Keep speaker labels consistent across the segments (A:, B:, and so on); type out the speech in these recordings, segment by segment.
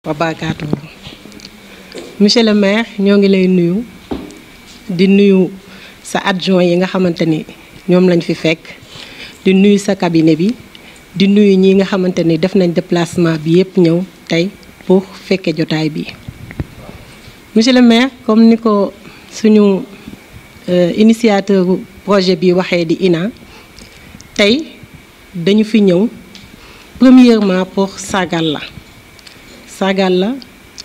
A: wa barakaatu. Monsieur le maire ñoo ngi lay nuyu di nuyu sa adjoint yi nga xamante ni ñoom lañ fi fekk di nuyu sa cabinet bi di nuyu ñi nga xamante ni def nañ déplacement bi yépp ñëw tey pour fekke jotaay bi. Monsieur le maire comme ni ko suñu initiateur projet bi waxee di INA tey dañu fi ñëw premièrement pour sargal la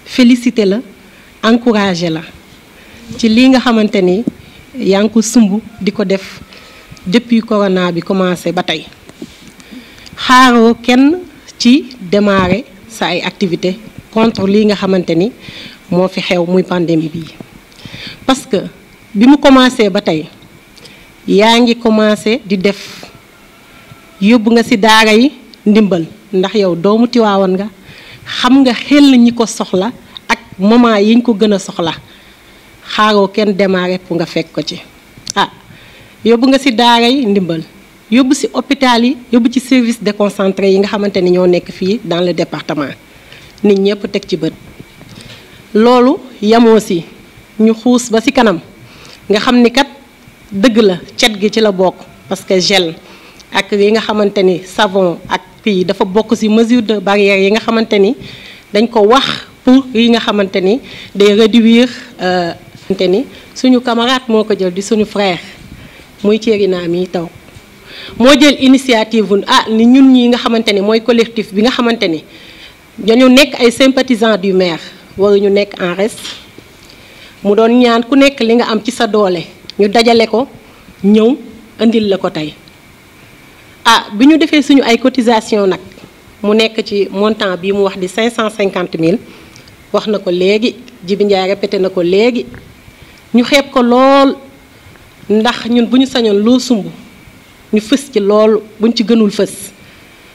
A: féliciter la encourager la ci lii nga xamante ni yaa ngi ko sumb di ko def depuis corona bi commencé ba tey xaaroo kenn ci démarrer sa ay activités contre lii nga xamante ni moo fi xew muy pandémie bi parce que bi mu commencé ba tey yaa ngi commencé di def yóbbu nga ci daara yi ndimbal ndax yow doomu Tiwaawan nga xam nga xel ñi ko soxla ak moment yiñ ko gën a soxla xaaroo kenn démarrer pour nga fekk ko ci yóbbu nga ci daara yi ndimbal yóbbu ci hôpital yi yóbbu ci service déconcentré yi nga xamante ni ñoo nekk fii dans le département nit ñëpp teg ci bët loolu yamoo ci ñu xuus ba ci kanam nga xam ni kat dëgg la cet gi ci la bokk parce que gel ak yi nga xamante ni savon ak kii dafa bokk ci mesure de barrière yi nga xamante ni dañ ko wax pour yi nga xamante ni day réduire ni suñu camarade moo ko jël di suñu frère muy Thierina mi taw moo jël initiative ni ñun ñi nga xamante ni mooy collectif bi nga xamante ni dañu nekk ay sympathisants du maire waruñu nekk en reste mu doon ñaan ku nekk li nga am ci sa doole ñu dajale ko ñëw indil la ko tey bi ñu defee suñu ay cotisation nag mu nekk ci montant bi mu wax di 550 000 wax na ko léegi Jibi Ndiaye répété na ko léegi ñu xeeb ko lool ndax ñun bu ñu sañoon loo sumb ñu fës ci loolu buñ ci gënul fës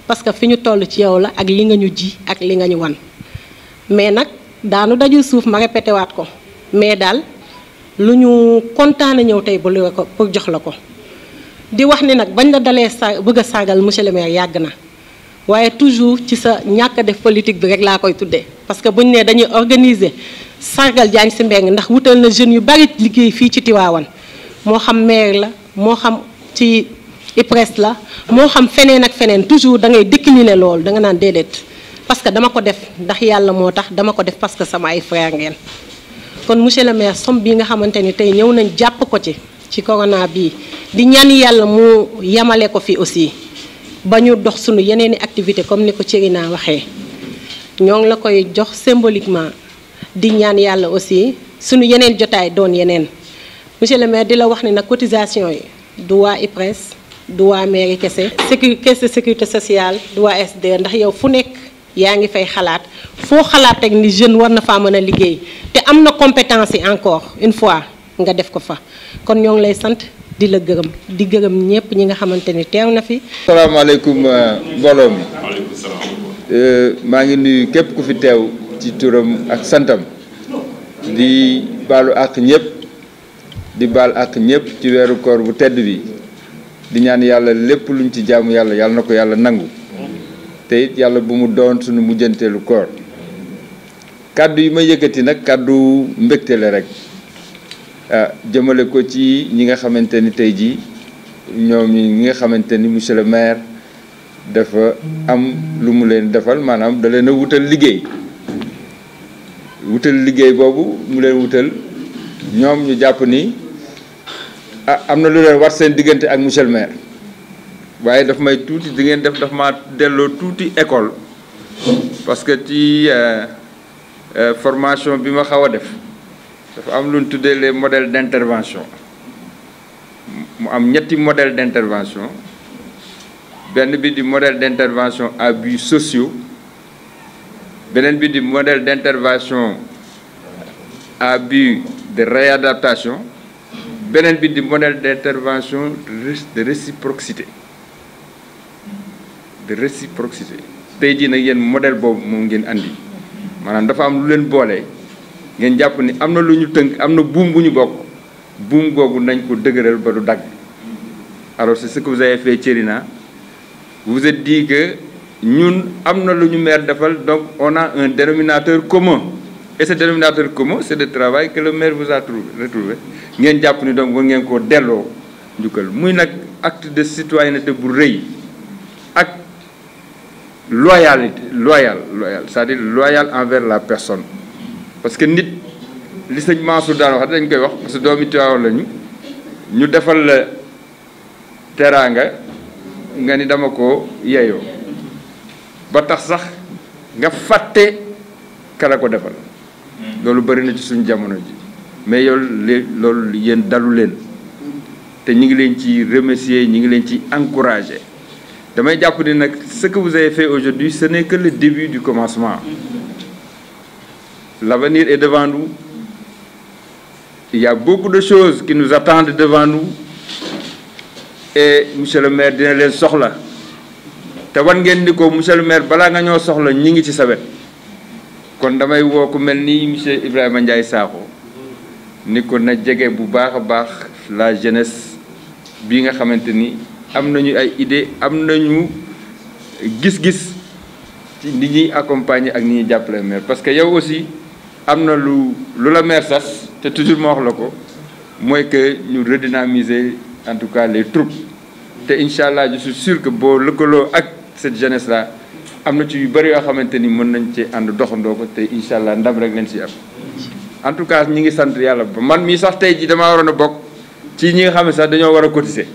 A: parce que fi ñu toll ci yow la ak li nga ñu ji ak li nga ñu wan mais nag daanu dajul suuf ma répété waat ko mais daal lu ñu kontaan a ñëw tey ba lu ko pour jox la ko di wax ni nag bañ la dalee bëgg a saagal monsieur le maire yàgg na waaye toujours ci sa ñàkk a def politique bi rek laa koy tuddee parce que buñ ne dañuy organiser sargal Diagne Sy Mbengue ndax wutal na jeunes yu bari liggéey fii ci Tivaouane moo xam maire la moo xam ci IPRES la moo xam feneen ak feneen toujours da ngay décliner loolu da nga naan déedéet parce que dama ko def ndax yàlla moo tax dama ko def parce que sama ay frère ngeen kon monsieur le maire somme bi nga xamante ni tey ñëw nañ jàpp ko ci corona bii di ñaan yàlla mu yamale ko fi aussi ba ñu dox suñu yeneeni activité comme ni ko Thierina waxee ñoo ngi la koy jox symboliquement di ñaan yàlla aussi suñu yeneen jotaay doon yeneen monsieur le maire di la wax ni nag cotisation yi du waa IPRES du waa mairie kese caisse de sécurité sociale du waa SDE ndax yow fu nekk yaa ngi fay xalaat foo xalaat rek ni jeune war na faa mën a liggéey te am na compétence yi encore une fois nga def ko fa kon ñoo ngi lay sant di la gërëm di gërëm ñëpp ñi nga xamante ni teew na fi.
B: asalaamaaleykum mbooloo mi maa ngi nuyu képp ku fi teew ci turam ak santam di baalu àq ñëpp di baal àq ñëpp ci weeru koor bu tedd bi di ñaan yàlla lépp luñ ci jaamu yàlla yàlla na ko yàlla nangu te it yàlla bu mu doon suñu mujjanteelu koor kàddu yi ma yëkkati nag kàddu mbégte la rek. jëmale ko ci ñi nga xamante ni tey jii ñoom ñi nga xamante ni monsieur le maire dafa am lu mu leen defal maanaam da leen a wutal liggéey boobu mu leen wutal ñoom ñu jàpp ni am na lu leen war seen diggante ak monsieur le maire waaye daf may tuuti di ngeen def daf ma delloo tuuti école parce que ci formation bi ma xaw a def dafa am lu ñu tuddee les modèles d'intervention mu am ñetti modèle d'intervention benn bi di modèle d'intervention à buts sociaux beneen bi di modèle d'intervention à but de réadaptation beneen bi di modèle d'intervention de réciprocité tey jii nag yéen modèle boobu moom ngeen andi maanaam dafa am lu leen boole. ngeen jàpp ni am na lu ñu tënk am na buum bu ñu bokk buum googu nañ ko dëgëral ba du dagg alors c'est ce que vous avez fait Thierina vous vous êtes dit que ñun am na lu ñu maire defal, donc on a un dénominateur commun. Et ce dénominateur commun, c'est le travail que le maire vous a retrouvé. ngeen jàpp ni donc war ngeen koo delloo njukkal muy nag acte de citoyenneté bu rëy ak loyal c'est-à-dire loyal envers la personne. Parce que nit li sëñ Mansour daan wax dañ koy wax parce que doomi Tiwaawan lañu ñu defal la teraanga nga ni dama ko yeyoo ba tax sax nga fàtte kala ko defal loolu bëri na ci suñu jamono ji mais yow loolu yéen dalu leen te ñu ngi leen ci remercier ñu ngi leen ci encourager damay jàpp ni nag ce que vous avez fait aujourd'hui ce n'est que le début du commencement. L'avenir est devant nous. Il y a beaucoup de choses qui nous attendent devant nous et monsieur le maire dina leen soxla te wan ngeen ni ko monsieur le maire balaa nga ñoo soxla ñi ngi ci sa wet kon damay woo ku mel ni monsieur Ibrahima Ndiaye Sakho ni ko na jege bu baax a baax la jeunesse bi nga xamante ni am nañu ay idée am nañu gis-gis ci ni ñuy accompagner ak ni ñuy jàppale maire parce que yow aussi am na lu la maire sas te toujours ma wax la ko mooy que ñu redynamiser en tout cas les troupes te incha allah je suis sûr que boo lëkkaloo ak cette jeunesse là am na ci yu bëri yoo xamante ni mën nañ ci ànd doxandoo ko te incha allah ndam rek leen si am en tout cas ñi ngi sant yàlla ba man mii sax tey ji damaa waroon a bokk ci ñi nga xam ne sax dañoo war a cotiser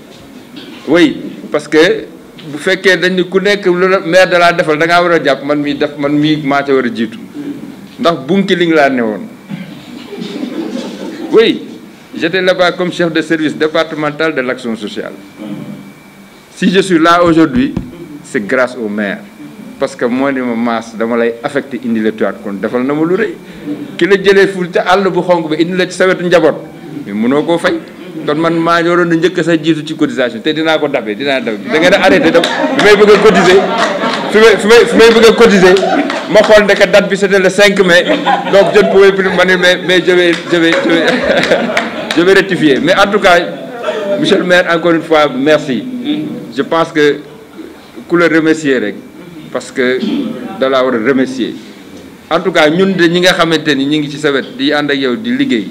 B: oui parce que bu fekkee dañ ni ku nekk lu la maire de la defal da ngaa war a jàpp man mii maa ca war a jiitu ndax bunki li nga laa ne woon oui j'étais là-bas comme chef de service départemental de l'action sociale si je suis là aujourd'hui c'est grâce au maire parce que moo ni ma maas dama lay affecté indi la tuyaat kon defal na ma lu rëy ki la jëlee ful ca àll bu xonk ba indi la ci sa wetu njaboot mais mënoo koo fay kon man maa ngi waroon a njëkk sa jiitu ci cotisation te dinaa ko dabe da ngeen a arrêté da fi may bëgg a cotiser fi may bëgg a cotiser ma xool ne que date bi c'était le 5 mai donc je ne pouvais plus ma ne mais je vais rectifier mais en tout cas monsieur le maire encore une fois merci je pense que ku la remercier rek parce que da laa war a remercier en tout cas ñun de ñi nga xamante ni ñi ngi ci sa wet di ànd ak yow di liggéey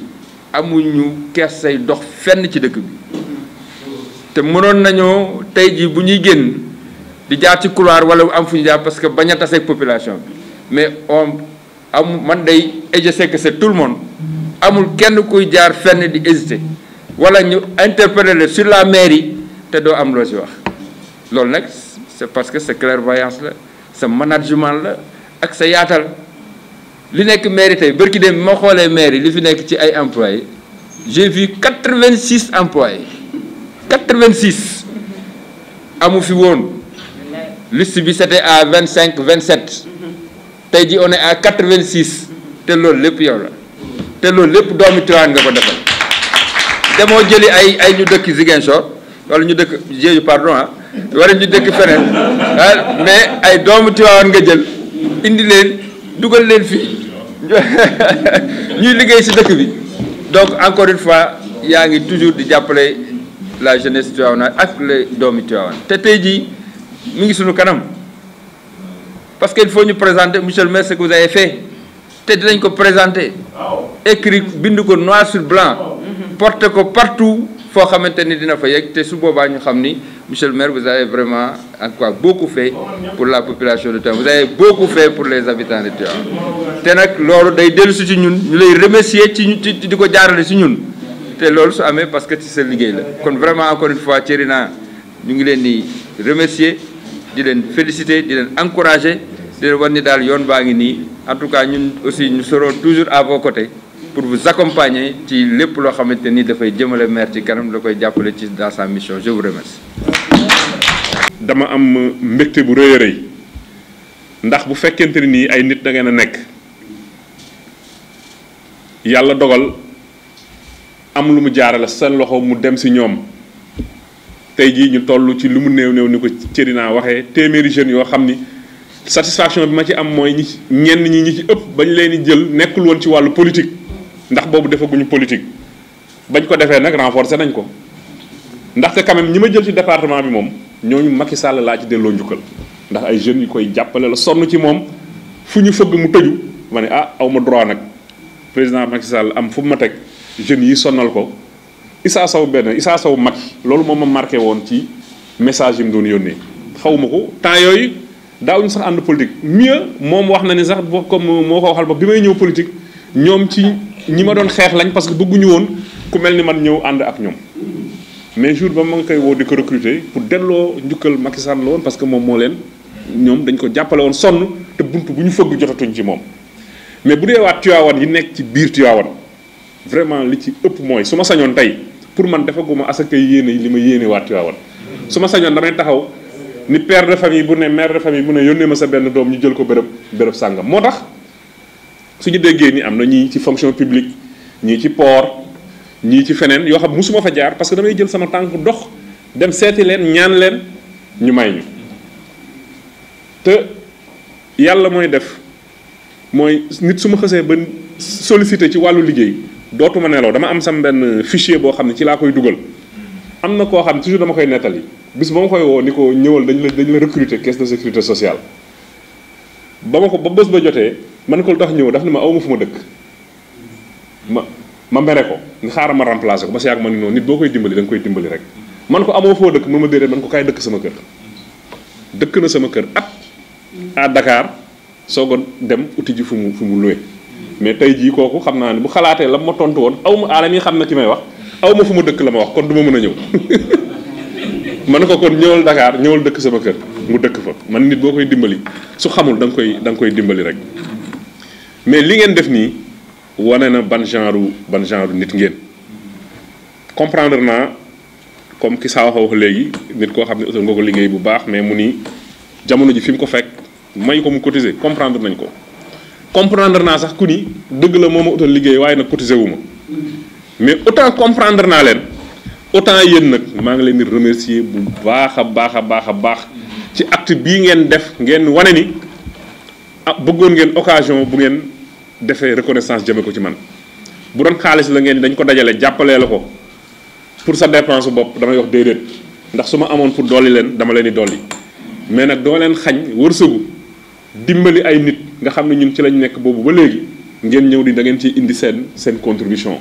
B: amuñu kees say dox fenn ci dëkk bi te mënoon nañoo tey jii bu ñuy génn di jaar ci couloir wala am fu ñu jaar parce que bañ a tase ak population bi mais man day et je sais que c'est tout le monde amul kenn kuy jaar fenn di hésiter wala ñu interpeller le sur la mairie te doo am loo ci wax loolu nag c'est parce que sa clairvoyance la sa management la ak sa yaatal li nekk mairie tey bërki dem ma xoolee mairie li fi nekk ci ay employés j'ai vu 86 employés 86 amu fi woon liste bi c'était à 25 27 tey ji on est à 86 te loolu lépp yow la te loolu lépp doomi Tivaouane nga ko defal demoo jëli ay ñu dëkk Ziguinchor wala ñu dëkk Diédhiou pardon wala ñu dëkk feneen mais ay doomu Tivaouane nga jël indi leen dugal leen fii ñuy liggéey ci dëkk bi donc encore une fois yaa ngi toujours di jàppale la jeunesse tivaouanaise ak les doomi Tivaouane te tey jii mi ngi suñu kanam parce que il faut ñu présenter monsieur le maire ce que vous avez fait te dinañ ko présenter écrit bind ko noir sur blanc porter ko partout foo xamante ni dina fa yegg te su boobaa ñu xam ni monsieur le maire vous avez vraiment encore beaucoup fait pour la population de Tivaouane vous avez beaucoup fait pour les habitants de Tivaouane te nag loolu day dellu si ci ñun ñu lay remercier ci di ko jaarale si ñun te loolu su amee parce que ci sa liggéey la kon vraiment encore une fois Thierina ñu ngi leen di remercier di leen féliciter di leen encourager di leen war ni daal yoon baa ngi nii en tout cas ñun aussi nous serons toujours à vos côtés pour vous accompagner ci lépp loo xamante ni dafay jëmale maire ci kanam da koy jàppale ci dans sa mission je vous remercie.
C: dama am mbégte bu rëy a rëy ndax bu fekkente ni ay nit da ngeen a nekk yàlla dogal am lu mu jaarale seen loxo mu dem si ñoom tey jii ñu toll ci lu mu néew ni ko Thierina waxee téeméeri jeunes yoo xam ni satisfaction bi ma ci am mooy ñi ci ëpp bañ leen di jël nekkul woon ci wàllu politique ndax boobu defaguñu politique bañ ko defee nag renforcer nañ ko ndaxte quand même ñi ma jël ci département bi moom ñooñu Macky Sall laa ci delloo njukkal ndax ay jeunes yu koy jàppale la sonn ci moom fu ñu fëgg mu tëju ma ne ah aw ma droit nag président Macky Sall am fu mu ma teg jeunes yi sonnal ko Issa Sow Macky loolu moom ma marqué woon ci message yi mu doon yónnee xaw ma ko temps yooyu daawuñu sax ànd politique mieux moom wax na ni sax comme moo ko waxal ba bi may ñëw politique ñoom ci ñi ma doon xeex lañ parce que bëgguñu woon ku mel ni man ñëw ànd ak ñoom mais jour ba ma ngi koy woo di ko recruter pour delloo njukkal Macky Sall la woon parce que moom moo leen ñoom dañ ko jàppale woon sonn te bunt bu ñu fëgg jotatuñ ci moom mais bu dee waa Tivaouane yi nekk ci biir Tivaouane vraiment li ci ëpp mooy su ma sañoon tey pour man defaguma asaka yéene li ma yéene waa Tivaouane su ma sañoon damay taxaw ni père de famille bu ne mère de famille bu ne yónnee ma sa benn doom ñu jël ko béréb sàngam moo tax suñu déggee ni am na ñii ci fonction publique ñii ci port ñii ci feneen yoo xam musuma fa jaar parce que damay jël sama tànk dox dem seeti leen ñaan leen ñu may ñu te yàlla mooy def mooy nit su ma xësee ba sollicité ci wàllu liggéey dootuma nelaw dama am sam benn fichier boo xam ne ci laa koy dugal am na koo xam ne toujours dama koy nettali bis ba ma koy woo ni ko ñëwal dañ la recruter caisse de sécurité sociale ba bés ba jotee man ko lu tax ñëw daf ne ma awma fu ma dëkk ma mere ko ni xaaral ma remplacer ko ba si yàgg ma ni noonu nit boo koy dimbali da nga koy dimbali rek man ko amoo foo dëkk mun ma déedéet man ko kaay dëkk sama kër dëkk na sama kër at à Dakar soog a dem uti ji fu mu loué mais tey jii kooku xam naa ne bu xalaatee la ma tontu woon aw ma aalam yi xam na ki may wax aw ma fu ma dëkk la ma wax kon du ma mën a ñëw man ko kon ñëwal Dakar ñëwal dëkk sama kër mu dëkk fa man nit boo koy dimbali su xamul da nga koy dimbali rek mais li ngeen def nii wane na ban genre nit ngeen comprendre naa comme ki saa wax léegi nit koo xam ne utal nga ko liggéey bu baax mais mu ni jamono ji fi mu ko fekk may ko mu cotiser comprendre nañ ko comprendre naa sax ku ni dëgg la moo ma utal liggéey waaye nag cotiser wu ma mais autant comprendre naa leen autant yéen nag maa ngi leen di remercier bu baax a baax ci acte bii ngeen def ngeen wane ni bëggoon ngeen occasion bu ngeen defee reconnaissance jëme ko ci man bu doon xaalis la ngeen dañ ko dajale jàppalee la ko pour sa dépense bopp damay wax déedéet ndax su ma amoon pour dolli leen dama leen di dolli mais nag doo leen xañ wërsëgu dimbali ay nit nga xam ne ñun ci lañ nekk boobu ba léegi ngeen ñëw di da ngeen ciy indi seen contribution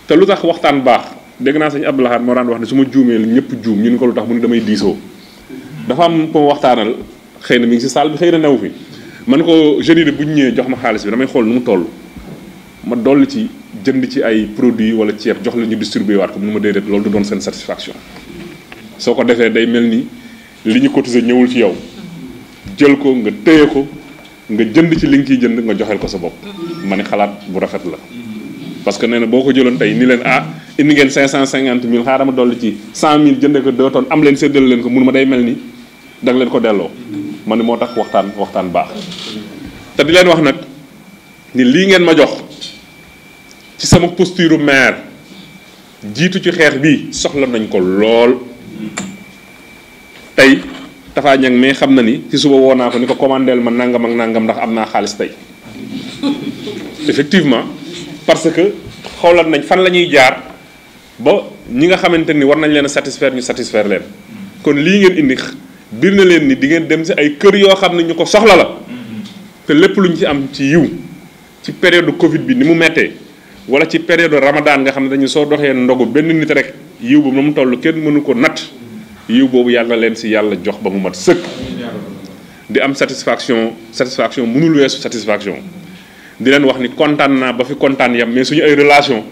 C: te lu tax waxtaan baax dégg naa sëñ Abdou Lahad moo daan wax ne su ma juumee ñëpp juum ñu ni ko lu tax mu ne damay diisoo dafa am ko waxtaanal xëy na mi ngi si salle bi xëy na new fi man ko jeunes yi bu ñu ñëwee jox ma xaalis bi damay xool nu mu toll ma dolli ci jënd ci ay produits wala ceeb jox la ñu distribué waat ko mu ma déedéet loolu du doon seen satisfaction soo ko defee day mel ni li ñu cotisé ñëwul ci yow jël ko nga téye ko nga jënd ci li nga ciy jënd nga joxeel ko sa bopp ma ne xalaat bu rafet la parce que nee na boo ko jëloon tey ni leen indi ngeen 550 000 xaaral ma dolli ci 100 000 jëndee ko 2 tonnes am leen séddale leen ko mun ma day mel ni da nga leen ko delloo ma ne moo tax waxtaan baax te di leen wax nag ni lii ngeen ma jox ci sama posture maire jiitu ci xeex bi soxla nañ ko lool tey Tafa Niang mais xam na ni ci suba woo naa ko ni ko commandeel ma nangam ak nangam ndax am naa xaalis tey effectivement parce que xoolal nañ fan la ñuy jaar ba ñi nga xamante ni war nañ leen a satisfaire ñu satisfaire leen kon lii ngeen indi biir na leen ni di ngeen dem si ay kër yoo xam ne ñu ko soxla la te lépp luñ ci am ci yiw ci période Covid bi ni mu mettee wala ci période Ramadan nga xam ne dañu soo doxee ndogu benn nit rek yiw ba mu toll kenn mënu ko natt yiw boobu yàlla leen si yàlla jox ba mu mat sëkk di am satisfaction mënul weesu satisfaction di leen wax ni kontaan naa ba fi kontaan yam mais suñu ay relation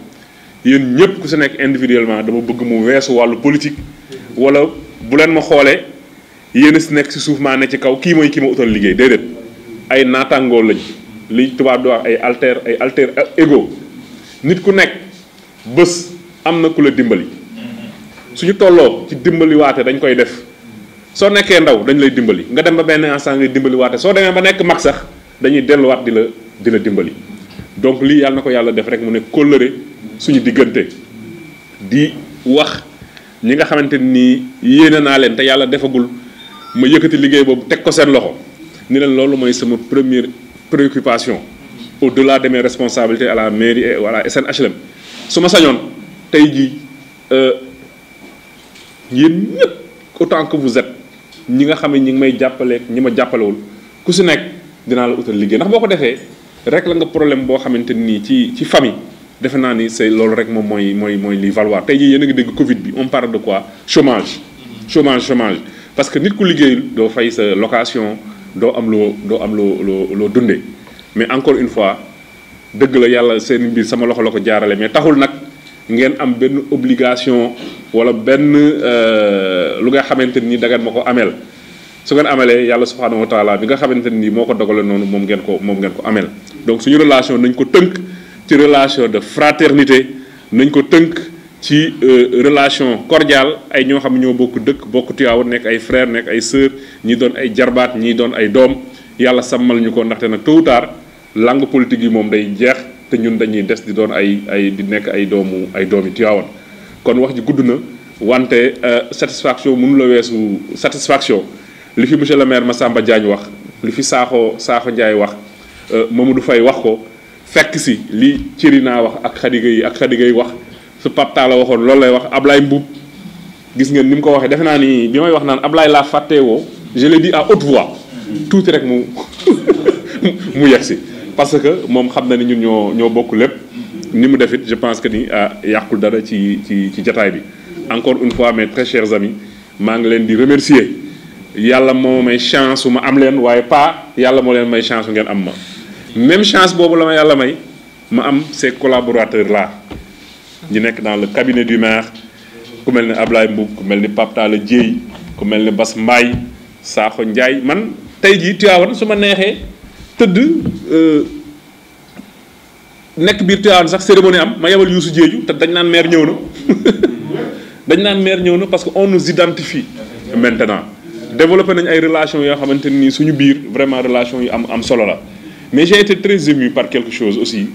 C: yéen ñëpp ku si nekk individuellement dama bëgg mu weesu wàllu politique wala bu leen ma xoolee yéen a si nekk si suuf maa ne ci kaw kii mooy kii ma utal liggéey déedéet ay naataangoo lañ li tubaab di wax ay alter ego nit ku nekk bés am na ku la dimbali suñu tolloo ci dimbali waate dañ koy def soo nekkee ndaw dañ lay dimbali nga dem ba benn instant ngay dimbali waate soo demee ba nekk mag sax dañuy delluwaat di la dimbali donc lii yàlla na ko yàlla def rek mu ne kóllëre suñu diggante di wax ñi nga xamante ni yéene naa leen te yàlla defagul ma yëkkati liggéey boobu teg ko seen loxo ni leen loolu mooy sama première préoccupation au-delà de mes responsabilités à la mairie et à la SNHLM su ma sañoon tey jii yéen ñëpp autant que vous êtes ñi nga xam ne ñi ngi may jàppaleek ñi ma jàppalewul ku si nekk dinaa la utal liggéey ndax boo ko defee rek la nga problème boo xamante nii ci famille defe naa ni c'est loolu rek moom mooy li valoir tey jii yéen a ngi dégg Covid bi on parle de quoi chômage parce que nit ku liggéeyul doo fay sa location doo am loo dundee mais encore une fois dëgg la yàlla seen mbir sama loxo la ko jaarale mais taxul nag ngeen am benn obligation wala benn lu nga xamante ni da ngeen ma ko ameel su ngeen amelee yàlla subhanahu wa taala bi nga xamante ni moo ko dogale noonu moom ngeen ko ameel donc suñu relation nañ ko tënk ci relation de fraternité nañ ko tënk ci relation cordiale ay ñoo xam ñoo bokk dëkk bokk Tiwaawan nekk ay frères nekk ay sœurs ñi doon ay jarbaat ñi doon ay doom yàlla sàmmal ñu ko ndaxte nag tôt ou tard langue politique yi moom day jeex te ñun dañuy des di doon ay di nekk ay doomi Tiwaawan kon wax ji gudd na wante satisfaction mënu la weesu satisfaction li fi monsieur le maire Massamba Diagne wax li fi Sakho Ndiaye wax Mamadou Faye wax ko fekk si li Thierina wax ak Khady Gueye wax su Pape Talla waxoon loolu lay wax Ablaye Mbuub gis ngeen ni mu ko waxee defe naa ni bi may wax naan Ablaye laa fàttewoo je l'ai dit à haute voix tuuti rek mu yegg si parce que moom xam na ni ñun ñoo bokk lépp ni mu def it je pense que ni yàqul dara ci jataay bi encore une fois mes très chers amis maa ngi leen di remercier yàlla moo may chance su ma am leen waaye pas yàlla moo leen may chance su ngeen am ma même chance boobu la ma yàlla may ma am ces collaborateurs là ñi nekk dans le cabinet du maire ku mel ni Ablaye Mboub ku mel ni Pape Talla Dieye ku mel ni Bass Mbaye Sakho Ndiaye man tey jii Tivaouane su ma neexee tëdd nekk biir Tivaouane sax cérémonie am ma yebal Youssou Diédhiou te dañ naan maire ñëw na dañ naan maire ñëw na parce que on nous identifie maintenant développé nañ ay relations yoo xamante ni suñu biir vraiment relation yu am solo la mais j'ai été très ému par quelque chose aussi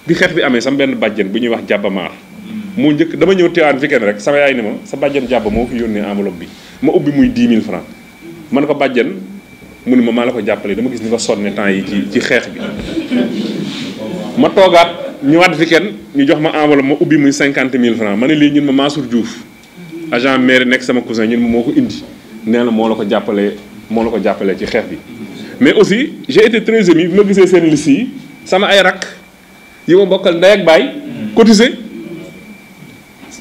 C: bi xeex bi amee sama benn bàjjen bu ñuy wax Jàbba Maar moo njëkk dama ñëw Tivaouane weekend rek sama yaay ni ma sa bàjjen Jàbba moo fi yónnee enveloppe bi ma ubbi muy 10 000 francs man ko bàjjen mu ne ma maa la ko jàppale dama gis ni nga sonne temps yi ci xeex bi ma toogaat ñëwaat weekend ñu jox ma enveloppe ma ubbi muy 50 000 francs ma ne lii ñun ma Mansour Diouf agent maire nekk sama cousin ñun ma moo ko indi nee na moo la ko jàppalee ci xeex bi mais aussi j'ai été très ému bi ma gisee seen liste yi sama ay rak yi ma bokkal ndey ak baay cotisé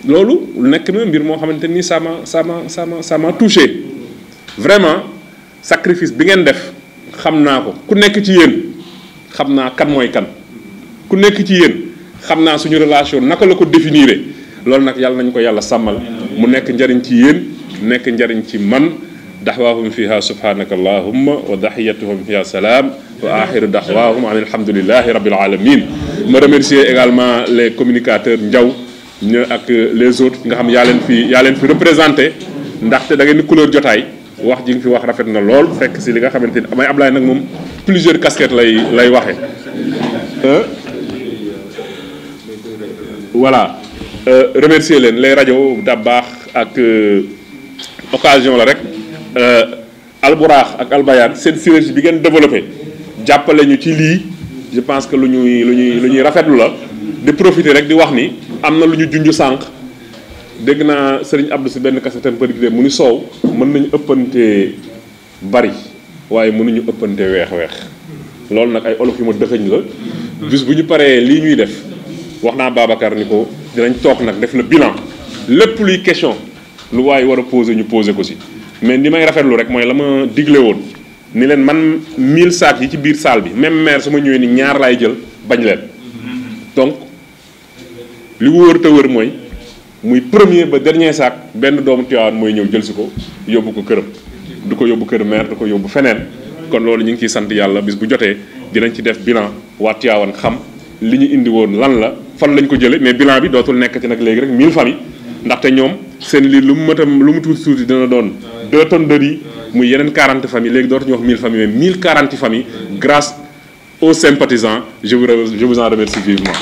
C: loolu nekk na mbir moo xamante ni ça m'a touché vraiment sacrifice bi ngeen def xam naa ko ku nekk ci yéen xam naa kan mooy kan ku nekk ci yéen xam naa suñu relation naka la ko définir loolu nag yàlla nañu ko yàlla sàmmal mu nekk njariñ ci yéen nekk njariñ ci man daxwaahum fiha subhanaka allahumma wa dahiyatuhum fiha salaam wa axiru daxwaahum an alhamdulillahi rabbil alamin ma remercier également les communicateurs Ndiaw ñu ak les autres nga xam yaa leen fi représenté ndaxte da ngeen ni couleur jotaay wax ji nga fi wax rafet na lool fekk si li nga xamante ni amay Ablaye nag moom plusieurs casquettes lay waxe voilà remercier leen les rajo Dabakh ak occasion la rek Alburaax ak Albayaan seen synergie bi ngeen développé jàppale ñu ci lii je pense que lu ñuy rafetlu la di profiter rek di wax ni am na lu ñu junj sànq dégg naa Serigne Abdou si benn kasetam përigde mu ni soow mën nañu ëppante bari waaye mënuñu ëppante weex loolu nag ay olof yu ma dëxëñ la bis bu ñu paree lii ñuy def wax naa Babacar ni ko dinañ toog nag def le bilan lépp luy question lu waaye war a poser ñu poser ko si mais ni may rafetlu rek mooy la ma digle woon ni leen man 1000 sacs yi ci biir salle bi même maire su ma ñëwee ni ñaar laay jël bañ leen donc li wóor te wër mooy muy premier ba dernier sac benn doomu Tivaouane mooy ñëw jël si ko yóbbu ko këram du ko yóbbu kër maire du ko yóbbu feneen kon loolu ñu ngi ciy sant yàlla bis bu jotee dinañ ci def bilan waa Tivaouane xam li ñu indi woon lan la fan lañ ko jëlee mais bilan bi dootul nekk ci nag léegi rek 1000 familles ndaxte ñoom seen lii lu mu tuuti dina doon 2 tonnes de riz muy yeneen 40 familles léegi dootuñu wax 1000 familles mais 1040 familles grâce aux sympathisants je vous en remercie vivement